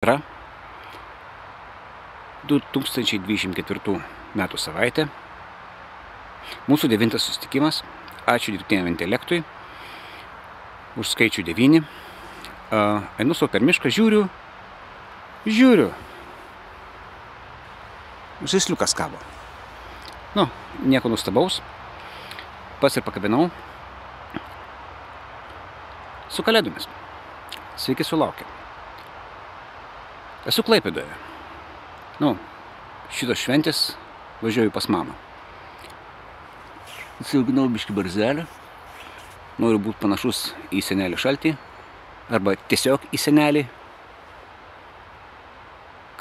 Yra 2024 metų savaitė. Mūsų 9 susitikimas. Ačiū dirbtiniam intelektui už skaičių 9. Einu savo per mišką, žiūriu. Žaisliukas kabo. Nieko nuostabaus. Pats ir pakabinau. Su kalėdomis. Sveiki sulaukę. Esu Klaipėdoje. Šitos šventės važiuoju pas mamą. Įsiauginau biškį barzelį. Noriu būti panašus į senelį Šaltį. Arba tiesiog į senelį.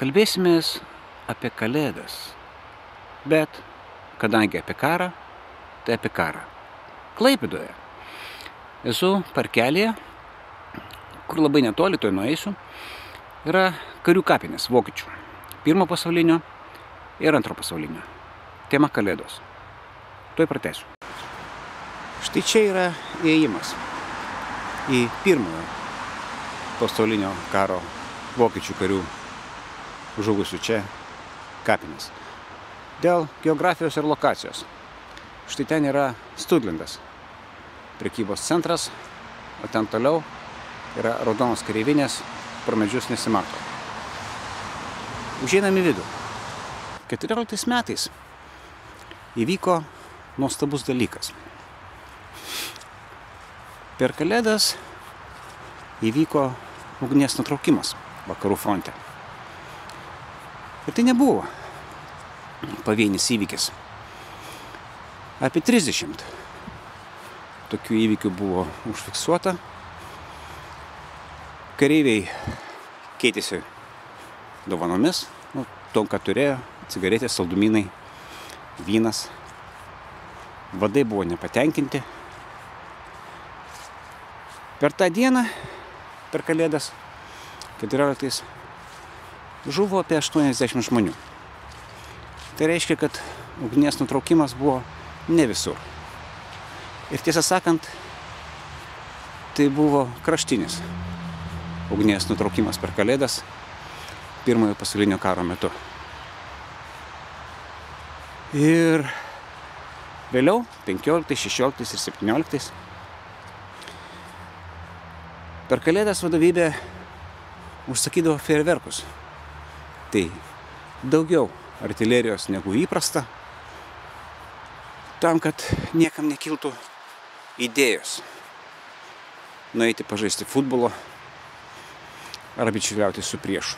Kalbėsimės apie kalėdas. Bet, kadangi apie karą, tai apie karą. Klaipėdoje. Esu parkelėje, kur labai netoli, toj nueisiu. Yra karių kapinės vokiečių. 1 pasaulinio ir 2 pasaulinio. Tema kalėdos. Tuoj pratęsiu. Štai čia yra įėjimas į 1 pasaulinio karo vokiečių karių žuvusių čia kapinės. Dėl geografijos ir lokacijos. Štai ten yra Studlindas, prekybos centras, o ten toliau yra raudonos kareivinės, pro medžius nesimato. Užeinam į vidų. 14 metais įvyko nuostabus dalykas. Per kalėdas įvyko ugnies nutraukimas vakarų fronte. Ir tai nebuvo pavienis įvykis. Apie 30 tokių įvykių buvo užfiksuota. Kareiviai keitėsi dovanomis, tom, ką turėjo, cigaretės, saldumynai, vynas. Vadai buvo nepatenkinti. Per tą dieną, per kalėdas, 14 žuvo apie 80 žmonių. Tai reiškia, kad ugnies nutraukimas buvo ne visur. Ir tiesą sakant, tai buvo kraštinis ugnies nutraukimas per kalėdas 1 pasaulinio karo metu. Ir vėliau, 15, 16 ir 17, per kalėdas vadovybė užsakydavo fejerverkus. Tai daugiau artilerijos negu įprasta, tam, kad niekam nekiltų idėjos nueiti pažaisti futbolo ar bičiuliautis su priešu.